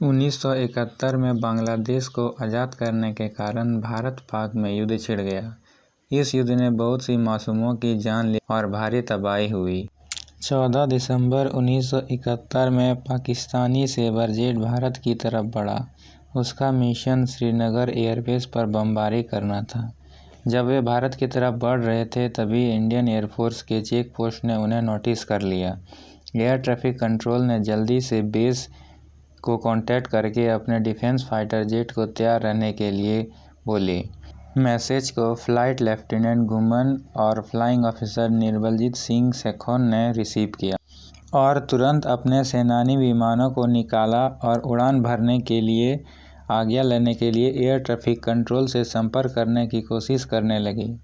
1971 में बांग्लादेश को आज़ाद करने के कारण भारत-पाक में युद्ध छिड़ गया। इस युद्ध ने बहुत सी मासूमों की जान ली और भारी तबाही हुई। 14 दिसंबर 1971 में पाकिस्तानी सेबर जेट भारत की तरफ बढ़ा। उसका मिशन श्रीनगर एयरबेस पर बमबारी करना था। जब वे भारत की तरफ बढ़ रहे थे तभी इंडियन एयरफोर्स के चेक पोस्ट ने उन्हें नोटिस कर लिया। एयर ट्रैफिक कंट्रोल ने जल्दी से बेस को कांटेक्ट करके अपने डिफेंस फाइटर जेट को तैयार रहने के लिए बोले। मैसेज को फ्लाइट लेफ्टिनेंट घुमन और फ्लाइंग ऑफिसर निर्मलजीत सिंह सेखोन ने रिसीव किया और तुरंत अपने सेनानी विमानों को निकाला और उड़ान भरने के लिए आज्ञा लेने के लिए एयर ट्रैफिक कंट्रोल से संपर्क करने की कोशिश करने लगे।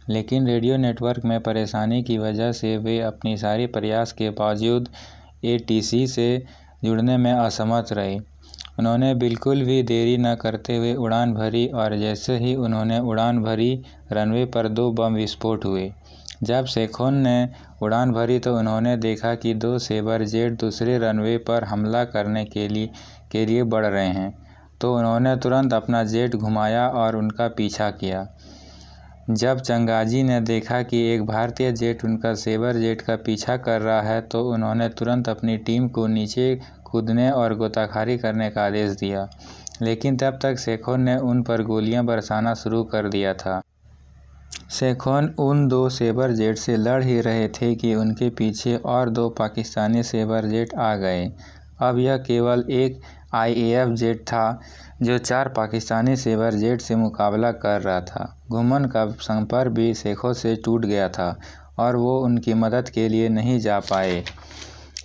लेकिन रेडियो नेटवर्क में परेशानी की वजह से वे अपनी सारी प्रयास के बावजूद ATC से जुड़ने में असमर्थ रहे। उन्होंने बिल्कुल भी देरी न करते हुए उड़ान भरी और जैसे ही उन्होंने उड़ान भरी रनवे पर 2 बम विस्फोट हुए। जब सेखोन ने उड़ान भरी तो उन्होंने देखा कि 2 सेबर जेट दूसरे रनवे पर हमला करने के लिए बढ़ रहे हैं, तो उन्होंने तुरंत अपना जेट घुमाया और उनका पीछा किया। जब चंगाजी ने देखा कि एक भारतीय जेट उनका सेबर जेट का पीछा कर रहा है तो उन्होंने तुरंत अपनी टीम को नीचे कूदने और गोताखोरी करने का आदेश दिया। लेकिन तब तक सेखोन ने उन पर गोलियां बरसाना शुरू कर दिया था। सेखोन उन 2 सेबर जेट से लड़ ही रहे थे कि उनके पीछे और 2 पाकिस्तानी सेबर जेट आ गए। अब यह केवल एक IAF जेट था जो 4 पाकिस्तानी सेबर जेट से मुकाबला कर रहा था। घुमन का संपर्क भी सेखों से टूट गया था और वो उनकी मदद के लिए नहीं जा पाए।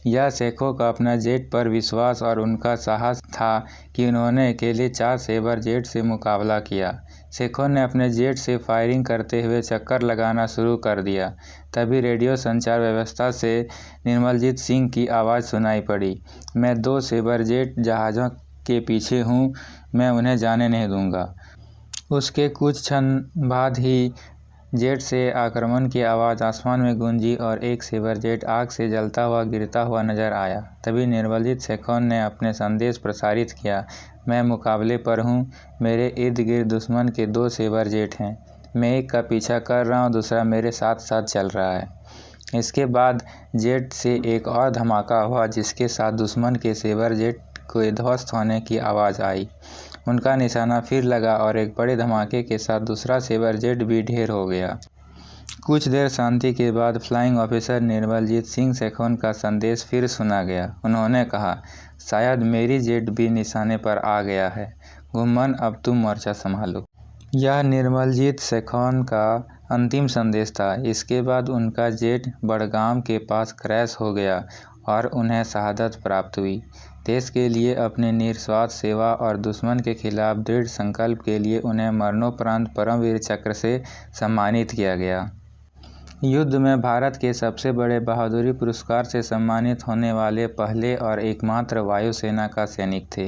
यह सेखों का अपना जेट पर विश्वास और उनका साहस था कि उन्होंने अकेले 4 सेबर जेट से मुकाबला किया। सेखों ने अपने जेट से फायरिंग करते हुए चक्कर लगाना शुरू कर दिया। तभी रेडियो संचार व्यवस्था से निर्मलजीत सिंह की आवाज़ सुनाई पड़ी, मैं 2 सेबर जेट जहाज़ों के पीछे हूँ, मैं उन्हें जाने नहीं दूंगा। उसके कुछ क्षण बाद ही जेट से आक्रमण की आवाज़ आसमान में गूंजी और एक सेबर जेट आग से जलता हुआ गिरता हुआ नजर आया। तभी निर्मलजीत सेखोन ने अपने संदेश प्रसारित किया, मैं मुकाबले पर हूँ, मेरे इर्द गिर्द दुश्मन के 2 सेबर जेट हैं, मैं एक का पीछा कर रहा हूँ, दूसरा मेरे साथ साथ चल रहा है। इसके बाद जेट से एक और धमाका हुआ जिसके साथ दुश्मन के सेबर जेट को ध्वस्त होने की आवाज़ आई। उनका निशाना फिर लगा और एक बड़े धमाके के साथ दूसरा सेबर जेट भी ढेर हो गया। कुछ देर शांति के बाद फ्लाइंग ऑफिसर निर्मलजीत सिंह सेखोन का संदेश फिर सुना गया। उन्होंने कहा, शायद मेरी जेट भी निशाने पर आ गया है, घुमन अब तुम मोर्चा संभालो। यह निर्मलजीत सेखोन का अंतिम संदेश था। इसके बाद उनका जेट बड़गाम के पास क्रैश हो गया और उन्हें शहादत प्राप्त हुई। देश के लिए अपनी निस्वार्थ सेवा और दुश्मन के खिलाफ दृढ़ संकल्प के लिए उन्हें मरणोपरांत परमवीर चक्र से सम्मानित किया गया। युद्ध में भारत के सबसे बड़े बहादुरी पुरस्कार से सम्मानित होने वाले पहले और एकमात्र वायुसेना का सैनिक थे।